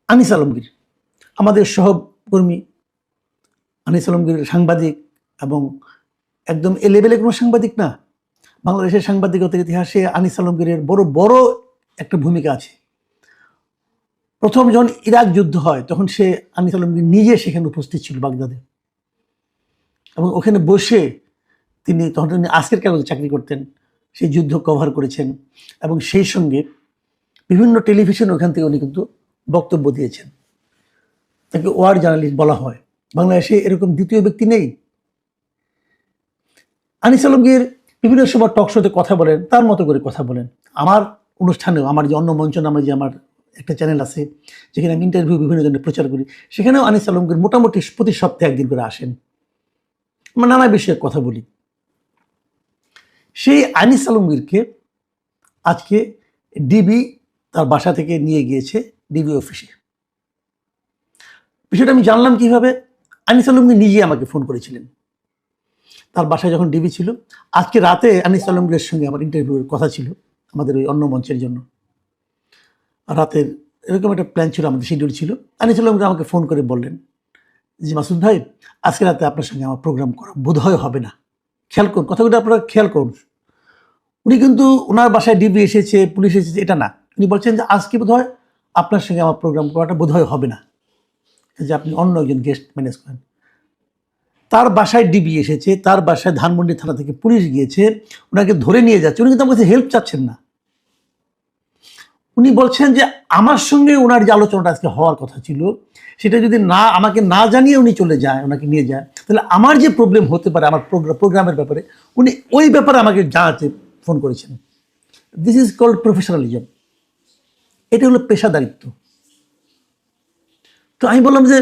আনিস আলমগীর আমাদের সহকর্মী। আনিস আলমগীর সাংবাদিক এবং একদম এ লেভেলে কোনো সাংবাদিক না। বাংলাদেশের সাংবাদিকতার ইতিহাসে আনিস আলমগীরের বড় বড় একটা ভূমিকা আছে। প্রথম যখন ইরাক যুদ্ধ হয় তখন সে আনিস আলমগীর নিজে সেখানে উপস্থিত ছিল বাগদাদে, এবং ওখানে বসে তখন তিনি আজকের কাগজে চাকরি করতেন, সেই যুদ্ধ কভার করেছেন এবং সেই সঙ্গে বিভিন্ন টেলিভিশন ওখান থেকে উনি কিন্তু বক্তব্য দিয়েছেন। তাকে ওয়ার জার্নালিস্ট বলা হয়। বাংলাদেশে এরকম দ্বিতীয় ব্যক্তি নেই। আনিস আলমগীর বিভিন্ন সময় টক শোতে কথা বলেন, তার মতো করে কথা বলেন। আমার অনুষ্ঠানেও, আমার যে অন্য মঞ্চ নামে যে আমার একটা চ্যানেল আছে যেখানে আমি ইন্টারভিউ বিভিন্ন জনের প্রচার করি, সেখানেও আনিস আলমগীর মোটামুটি প্রতি সপ্তাহে একদিন করে আসেন। আমরা নানা বিষয়ে কথা বলি। সেই আনিস আলমগীরকে আজকে ডিবি তার বাসা থেকে নিয়ে গিয়েছে ডিবি অফিসে। বিষয়টা আমি জানলাম কিভাবে? আনিস আলমগীর নিজে আমাকে ফোন করেছিলেন। তার বাসায় যখন ডিবি ছিল, আজকে রাতে আনিস আলমগীরের সঙ্গে আমার ইন্টারভিউয়ের কথা ছিল আমাদের ওই অন্য মঞ্চের জন্য। রাতের এরকম একটা প্ল্যান ছিল, আমাদের শিডিউল ছিল। আনিস আলমগীর আমাকে ফোন করে বললেন যে, মাসুদ ভাই, আজকে রাতে আপনার সঙ্গে আমার প্রোগ্রাম করা বোধহয় হবে না। খেয়াল করুন, কথাগুলো আপনারা খেয়াল করুন। উনি কিন্তু ওনার বাসায় ডিবি এসেছে, পুলিশ এসেছে, এটা না। উনি বলছেন যে আজকে বোধহয় আপনার সঙ্গে আমার প্রোগ্রাম করাটা বোধহয় হবে না, যে আপনি অন্য একজন গেস্ট ম্যানেজ করেন। তার বাসায় ডিবি এসেছে, তার বাসায় ধানমন্ডি থানা থেকে পুলিশ গিয়েছে, ওনাকে ধরে নিয়ে যাচ্ছে। উনি কিন্তু আমার কাছে হেল্প চাচ্ছেন না। উনি বলছেন যে আমার সঙ্গে ওনার যে আলোচনাটা আজকে হওয়ার কথা ছিল, সেটা যদি আমাকে না জানিয়ে উনি চলে যায়, ওনাকে নিয়ে যায়, তাহলে আমার যে প্রবলেম হতে পারে আমার প্রোগ্রামের ব্যাপারে, উনি ওই ব্যাপারে আমাকে জানাতে ফোন করেছেন। This is called professionalism. এটা হলো পেশাদারিত্ব। তো আমি বললাম যে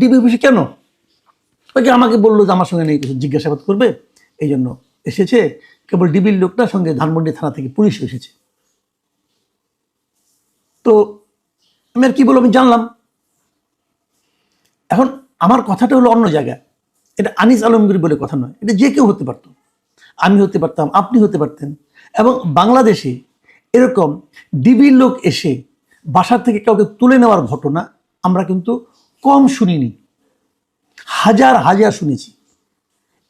ডিবি অফিসে কেন? ওকে আমাকে বললো যে আমার সঙ্গে নেই, কিছু জিজ্ঞাসাবাদ করবে, এই জন্য এসেছে। কেবল ডিবির লোকটা, সঙ্গে ধানমন্ডি থানা থেকে পুলিশ এসেছে। তো আমি আর কি বলবো, আমি জানলাম। এখন আমার কথাটা হলো অন্য জায়গায়। এটা আনিস আলমগীর বলে কথা নয়, এটা যে কেউ হতে পারত। আমি হতে পারতাম, আপনি হতে পারতেন। এবং বাংলাদেশে এরকম ডিবির লোক এসে বাসার থেকে কাউকে তুলে নেওয়ার ঘটনা আমরা কিন্তু কম শুনিনি, হাজার হাজার শুনেছি।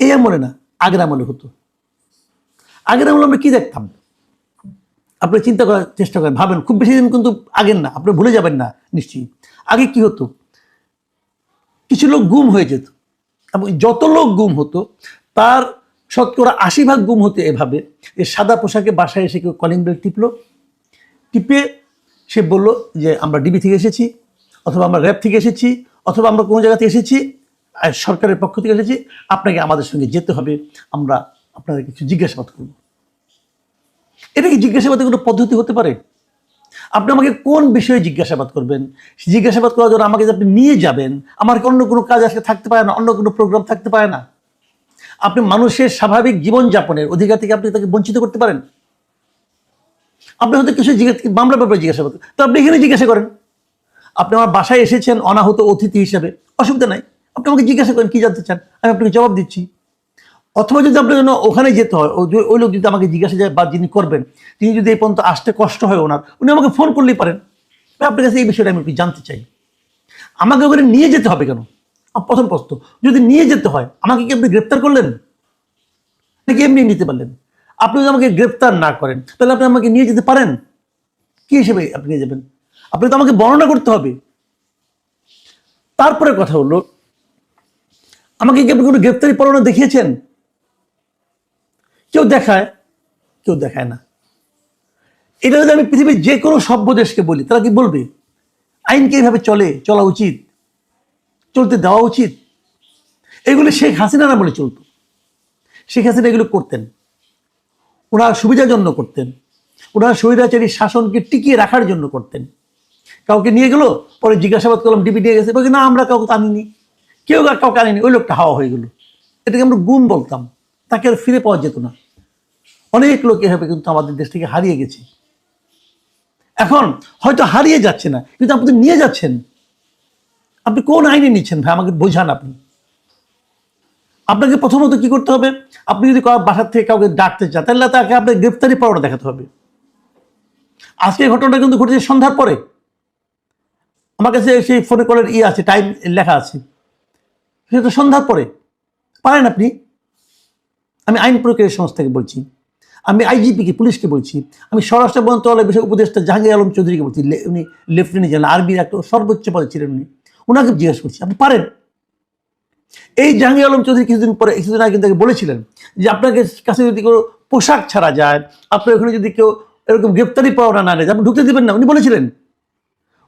এই আমলে না, আগের আমলে হতো। আগের আমলে আমরা কি দেখতাম? আপনি চিন্তা করার চেষ্টা করেন, ভাবেন। খুব বেশি দিন কিন্তু আগের না, আপনি ভুলে যাবেন না নিশ্চয়ই। আগে কি হতো? কিছু লোক গুম হয়ে যেত, এবং যত লোক গুম হতো তার শতকরা 80% গুম হতো এভাবে যে সাদা পোশাকে বাসায় এসে কেউ কলিং বেল টিপে সে বলল যে আমরা ডিবি থেকে এসেছি, অথবা আমরা র্যাব থেকে এসেছি, অথবা আমরা কোনো জায়গা থেকে এসেছি, সরকারের পক্ষ থেকে এসেছি, আপনাকে আমাদের সঙ্গে যেতে হবে, আমরা আপনাদের কিছু জিজ্ঞাসাবাদ করব। এটা কি জিজ্ঞাসাবাদের কোনো পদ্ধতি হতে পারে? আপনি আমাকে কোন বিষয়ে জিজ্ঞাসাবাদ করবেন? জিজ্ঞাসাবাদ করার জন্য আমাকে যে আপনি নিয়ে যাবেন, আমার অন্য কোনো কাজ আজকে থাকতে পারে না, অন্য কোনো প্রোগ্রাম থাকতে পারে না। আপনি মানুষের স্বাভাবিক জীবনযাপনের অধিকার থেকে আপনি তাকে বঞ্চিত করতে পারেন? আপনি হয়তো কিছু মামলার ব্যাপারে জিজ্ঞাসাবাদ, তো আপনি এখানে জিজ্ঞাসা করেন। আপনি আমার বাসায় এসেছেন অনাহত অতিথি হিসেবে, অসুবিধা নাই, আপনি আমাকে জিজ্ঞাসা করেন কি জানতে চান, আমি আপনাকে জবাব দিচ্ছি। অথবা যদি আপনার জন্য ওখানে যেতে হয়, ওই লোক যদি আমাকে জিজ্ঞাসা যায় বা যিনি করবেন, তিনি যদি এই পর্যন্ত আসতে কষ্ট হয় ওনার, উনি আমাকে ফোন করলেই পারেন, আপনার কাছে এই বিষয়টা আমি একটু জানতে চাই। আমাকে ওখানে নিয়ে যেতে হবে কেন? প্রথম প্রশ্ন, যদি নিয়ে যেতে হয় আমাকে কি আপনি গ্রেপ্তার করলেন নাকি এমনি নিতে পারলেন? আপনি যদি আমাকে গ্রেপ্তার না করেন তাহলে আপনি আমাকে নিয়ে যেতে পারেন? কি হিসেবে আপনি নিয়ে যাবেন? আপনি তো আমাকে বর্ণনা করতে হবে। তারপরে কথা হলো, আমাকে কি আপনি কোনো গ্রেপ্তারি পরোয়ানা দেখিয়েছেন? কেউ দেখায়, কেউ দেখায় না। এটা যদি আমি পৃথিবীর যে কোনো সভ্য দেশকে বলি, তারা কি বলবে আইনকে এইভাবে চলা উচিত, চলতে দেওয়া উচিত? এগুলো শেখ হাসিনারা বলে চলতো। শেখ হাসিনা এগুলো করতেন, ওনার সুবিধার জন্য করতেন, ওনার স্বৈরাচারী শাসনকে টিকিয়ে রাখার জন্য করতেন। কাউকে নিয়ে গেল, পরে জিজ্ঞাসাবাদ করলাম, ডিবি নিয়ে গেছে, বলছি না আমরা কাউকে আনিনি, কেউ কাউকে আনিনি, ওই লোকটা হাওয়া হয়ে গেল। এটাকে আমরা গুম বলতাম, তাকে আর ফিরে পাওয়া যেত না। অনেক লোক এভাবে কিন্তু আমাদের দেশ থেকে হারিয়ে গেছে। এখন হয়তো হারিয়ে যাচ্ছে না, কিন্তু আপনি নিয়ে যাচ্ছেন। আপনি কোন আইনে নিচ্ছেন ভাই, আমাকে বোঝান। আপনাকে প্রথমত কি করতে হবে? আপনি যদি বাসার থেকে কাউকে ডাকতে চান, তাহলে তাকে আপনার গ্রেপ্তারি পরোয়ানা দেখাতে হবে। আজকে ঘটনাটা কিন্তু ঘটেছে সন্ধ্যার পরে। আমার কাছে সেই ফোনে কলের আছে, টাইম লেখা আছে, সেটা সন্ধ্যার পরে পারেন আপনি। আমি আইন প্রয়োগকারী সংস্থাকে বলছি, আমি আইজিপিকে, পুলিশকে বলছি, আমি স্বরাষ্ট্র মন্ত্রণালয়ের বিষয় উপদেষ্টা জাহাঙ্গীর আলম চৌধুরীকে বলছি, উনি লেফটেন্যান্ট জেনারেল, আর্মির একটা সর্বোচ্চ পদে ছিলেন উনি, ওনাকে জিজ্ঞেস করছি আপনি পারেন। এই জাহাঙ্গীর আলম চৌধুরী কিছুদিন আগে কিন্তু বলেছিলেন যে আপনার কাছে যদি কেউ পোশাক ছাড়া যায়, আপনার ওখানে যদি কেউ এরকম গ্রেপ্তারি পাওয়া না নেয়, আপনি ঢুকতে দেবেন না, উনি বলেছিলেন।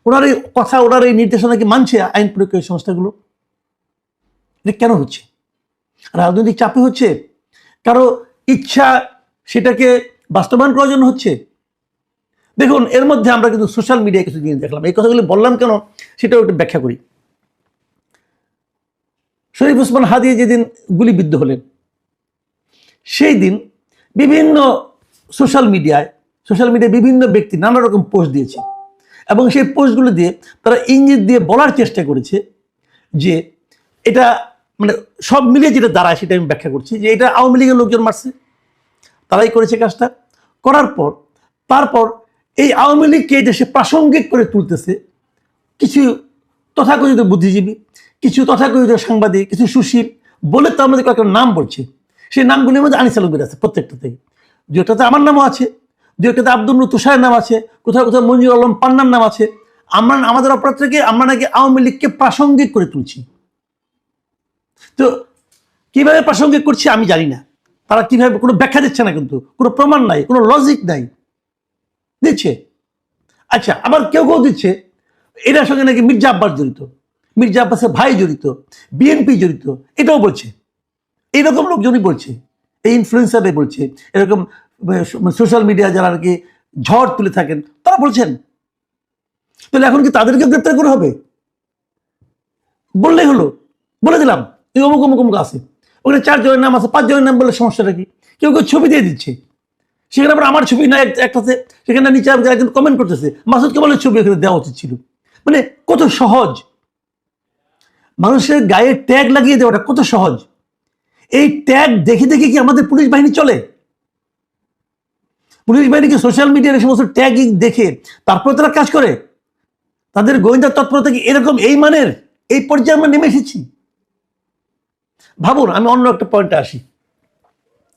ওনার এই কথা, ওনার এই নির্দেশনা কি মানছে আইন প্রয়োগকারী সংস্থাগুলো? এটা কেন হচ্ছে? রাজনৈতিক চাপে হচ্ছে, কারো ইচ্ছা সেটাকে বাস্তবায়ন করার জন্য হচ্ছে। দেখুন, এর মধ্যে আমরা কিন্তু সোশ্যাল মিডিয়ায় কিছু জিনিস দেখলাম। এই কথাগুলি বললাম কেন সেটাও একটু ব্যাখ্যা করি। শরীফ ওসমান হাদি যেদিন গুলিবিদ্ধ হলেন, সেই দিন বিভিন্ন সোশ্যাল মিডিয়ায় বিভিন্ন ব্যক্তি নানা রকম পোস্ট দিয়েছে, এবং সেই পোস্টগুলো দিয়ে তারা ইঙ্গিত দিয়ে বলার চেষ্টা করেছে যে এটা মানে সব মিলিয়ে যেটা দাঁড়ায় সেটা আমি ব্যাখ্যা করছি, যে এটা আওয়ামী লীগের লোকজন মারছে, তারাই করেছে কাজটা। করার পর তারপর এই আওয়ামী লীগকে এই দেশে প্রাসঙ্গিক করে তুলতেছে কিছু তথাকথিত বুদ্ধিজীবী, কিছু তথাকথিত সাংবাদিক, কিছু সুশীল বলে তার মধ্যে কয়েকটা নাম বলছে। সেই নামগুলির মধ্যে আনিস আলমগীর আছে প্রত্যেকটাতেই, দু একটাতে আমার নামও আছে, দু একটাতে আব্দুল নূর তুষারের নাম আছে, কোথাও কোথাও মঞ্জুর আলম পান্নার নাম আছে। আমাদের অপরাধ থেকে আমরা নাকি আওয়ামী লীগকে প্রাসঙ্গিক করে তুলছি। তো কিভাবে প্রাসঙ্গিক করছি আমি জানি না, তারা কিভাবে, কোনো ব্যাখ্যা দিচ্ছে না, কিন্তু কোনো প্রমাণ নাই, কোনো লজিক নাই, দিচ্ছে। আচ্ছা, আবার কেউ কেউ দিচ্ছে এটার সঙ্গে নাকি মির্জা আব্বাস জড়িত, মির্জা আব্বাসের ভাই জড়িত, বিএনপি জড়িত, এটাও বলছে। এইরকম লোকজনই বলছে, এই ইনফ্লুয়েন্সাররাই বলছে, এরকম সোশ্যাল মিডিয়া যারা আর কি ঝড় তুলে থাকেন তারা বলছেন। তাহলে এখন কি তাদেরকে গ্রেপ্তার করা হবে? বললেই হলো, বলে দিলাম এই অমুক অমুক অমুক আছে, ওখানে 4 জনের নাম আছে, 5 জনের নাম বলে সমস্যাটা কি? কেউ কেউ ছবি দিয়ে দিচ্ছে, সেখানে আবার আমার ছবি না একটাতে, সেখানে নিচে একজন কমেন্ট করতেছে মাসুদ কামালের ছবি এখানে দেওয়া উচিত ছিল। মানে কত সহজ, মানুষের গায়ে ট্যাগ লাগিয়ে দেওয়াটা কত সহজ। এই ট্যাগ দেখে দেখে কি আমাদের পুলিশ বাহিনী চলে? পুলিশ বাহিনীকে সোশ্যাল মিডিয়ার এই সমস্ত ট্যাগ দেখে তারপর তারা কাজ করে? তাদের গোয়েন্দা তৎপরতা কি এরকম এই মানের, এই পর্যায়ে আমরা নেমে এসেছি? ভাবুন, আমি অন্য একটা পয়েন্টে আসি।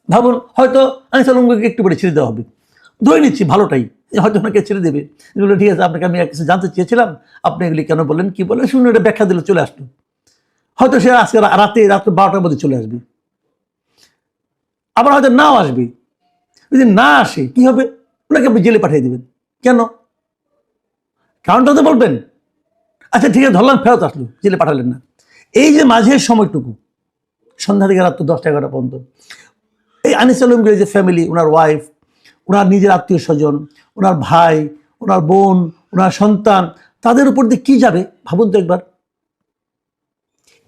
ভাবুন, হয়তো আনিস আলমগীরকে একটু পরে ছেড়ে দেওয়া হবে, ধরে নিচ্ছি ভালোটাই, হয়তো ওনাকে ছেড়ে দেবে, এগুলো ঠিক আছে, আপনাকে আমি কিছু জানতে চেয়েছিলাম, আপনি এগুলি কেন বললেন, কি বললেন শুনে এটা ব্যাখ্যা দিলে চলে আসলো। হয়তো সে আজকে রাত্রে 12টার মধ্যে চলে আসবে, আবার হয়তো নাও আসবে। যদি না আসে কি হবে? ওনাকে আপনি জেলে পাঠিয়ে দেবেন। কেন? কারণটা তো বলবেন। আচ্ছা ঠিক আছে, ধরলাম ফেরত আসলো, জেলে পাঠালেন না। এই যে মাঝের সময়টুকু, সন্ধ্যা থেকে রাত 10টা-11টা পর্যন্ত, এই আনিস আলমগীরের যে ফ্যামিলি, ওনার ওয়াইফ, ওনার নিজের আত্মীয় স্বজন, ওনার ভাই, ওনার বোন, ওনার সন্তান, তাদের উপর দিয়ে কি যাবে ভাবুন তো একবার।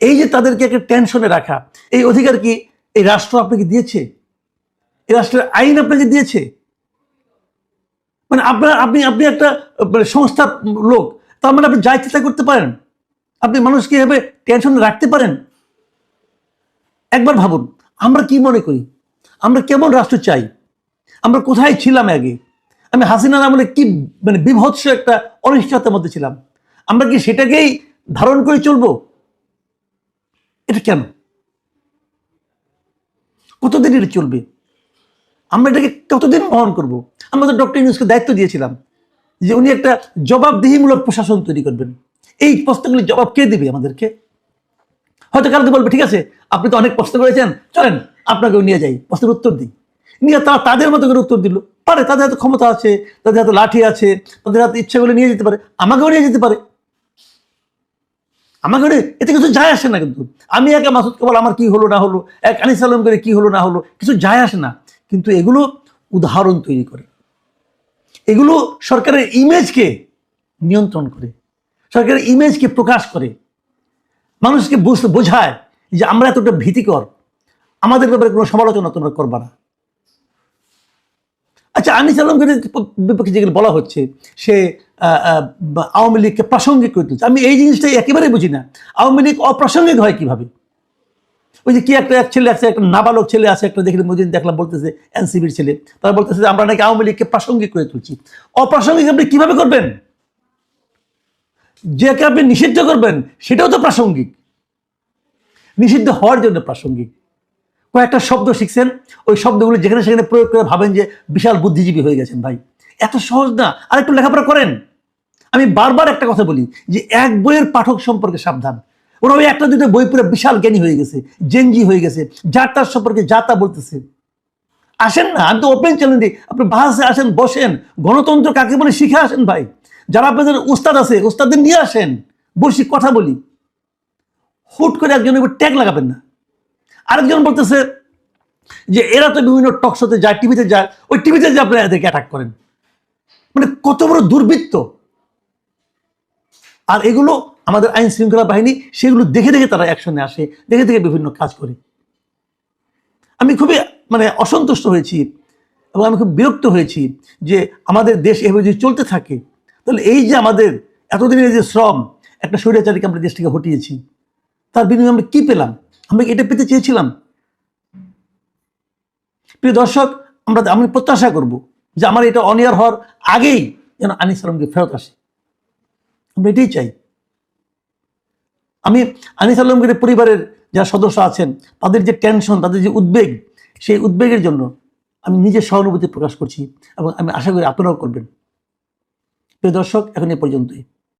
এই যে তাদেরকে একটা টেনশনে রাখা, এই অধিকার কি এই রাষ্ট্র আপনাকে দিয়েছে? এই রাষ্ট্রের আইন আপনাকে দিয়েছে? মানে আপনি একটা সংস্থার লোক, তার মানে আপনি যা ইচ্ছা করতে পারেন, আপনি মানুষকে এভাবে টেনশনে রাখতে পারেন? একবার ভাবুন, আমরা কি মনে করি, আমরা কেমন রাষ্ট্র চাই, আমরা কোথায় ছিলাম আগে? আমি হাসিনার আমলে কি মানে বিভৎস একটা অনিশ্চয়তার মধ্যে ছিলাম, আমরা কি সেটাকেই ধারণ করে চলবো? এটা কেন? কতদিন এটা চলবে? আমরা এটাকে কতদিন বহন করব? আমরা তো ডক্টর ইউনূসকে দায়িত্ব দিয়েছিলাম যে উনি একটা জবাবদিহিমূলক প্রশাসন তৈরি করবেন। এই প্রশ্নগুলির জবাব কে দেবে আমাদেরকে? হয়তো কারো বলবে ঠিক আছে, আপনি তো অনেক প্রশ্ন করেছেন, চলেন আপনাকেও নিয়ে যাই, প্রশ্নের উত্তর দিই। নিয়ে তারা তাদের মতো করে উত্তর দিল, পারে, তাদের হাতে ক্ষমতা আছে, তাদের হাতে লাঠি আছে, তাদের হাতে ইচ্ছা করে নিয়ে যেতে পারে, আমাকেও নিয়ে যেতে পারে। আমাকে এতে কিছু যায় আসে না। কিন্তু আমি একা মাসুদ কামাল আমার কি হলো না হলো, এক আনিস আলমগীরের কি হলো না হলো, কিছু যায় আসে না। কিন্তু এগুলো উদাহরণ তৈরি করে, এগুলো সরকারের ইমেজকে নিয়ন্ত্রণ করে, সরকারের ইমেজকে প্রকাশ করে, মানুষকে বোঝায় যে আমরা এতটা ভীতিকর, আমাদের ব্যাপারে কোনো সমালোচনা তোমরা করবা না। আচ্ছা, আনিস আলমগীরের বিপক্ষে যেগুলো বলা হচ্ছে, সে আওয়ামী লীগকে প্রাসঙ্গিক করে তুলছে, আমি এই জিনিসটাই একেবারেই বুঝি না। আওয়ামী লীগ অপ্রাসঙ্গিক হয় কিভাবে? ওই যে কি একটা ছেলে আছে, একটা নাবালক ছেলে আছে, একটা দেখলে মদিন দেখলাম, বলতেছে এনসিবির ছেলে, তারা বলতেছে যে আমরা নাকি আওয়ামী লীগকে প্রাসঙ্গিক করে তুলছি। অপ্রাসঙ্গিক আপনি কিভাবে করবেন? যাকে আপনি নিষিদ্ধ করবেন সেটাও তো প্রাসঙ্গিক, নিষিদ্ধ হওয়ার জন্য প্রাসঙ্গিক। কয়েকটা শব্দ শিখছেন, ওই শব্দগুলো যেখানে সেখানে প্রয়োগ করে ভাবেন যে বিশাল বুদ্ধিজীবী হয়ে গেছেন। ভাই এত সহজ না, আর একটু লেখাপড়া করেন। আমি বারবার একটা কথা বলি যে এক বইয়ের পাঠক সম্পর্কে সাবধান। ওরা ওই একটা দুটো বই পড়ে বিশাল জ্ঞানী হয়ে গেছে, জেনজি হয়ে গেছে, যার তার সম্পর্কে যা তা বলতেছে। আসেন না, আমি তো ওপেন চ্যালেঞ্জ দিই, আপনি বাসে আসেন, বসেন, গণতন্ত্র কাকে বলে শিখে আসেন ভাই। যারা আপনাদের উস্তাদ আছে, উস্তাদদের নিয়ে আসেন, বসি কথা বলি। হুট করে একজনের উপর ট্যাগ লাগাবেন না। আরেকজন বলতেছে যে এরা তো বিভিন্ন টক শোতে যায়, টিভিতে যায়, ওই টিভিতে যে আপনারা এদেরকে অ্যাটাক করেন। মানে কত বড় দুর্বৃত্ত। আর এগুলো আমাদের আইন শৃঙ্খলা বাহিনী সেগুলো দেখে দেখে তারা অ্যাকশনে আসে, দেখে দেখে বিভিন্ন কাজ করে। আমি খুবই অসন্তুষ্ট হয়েছি এবং আমি খুব বিরক্ত হয়েছি যে আমাদের দেশ এভাবে যদি চলতে থাকে তাহলে এই যে আমাদের এতদিনের যে শ্রম, একটা স্বৈরাচারীকে আমরা দেশ থেকে হটিয়েছি, তার বিনিময়ে আমরা কি পেলাম? আমরা এটা পেতে চেয়েছিলাম? প্রিয় দর্শক, আমি প্রত্যাশা করব যে আমার এটা অনিয়ার হওয়ার আগেই যেন আনিস আলমকে ফেরত আসে। আমরা এটাই চাই। আমি আনিস আলমগীরের পরিবারের যারা সদস্য আছেন তাদের যে টেনশন, তাদের যে উদ্বেগ, সেই উদ্বেগের জন্য আমি নিজের সহানুভূতি প্রকাশ করছি এবং আমি আশা করি আপনারাও করবেন। প্রিয় দর্শক, এখন এ পর্যন্তই।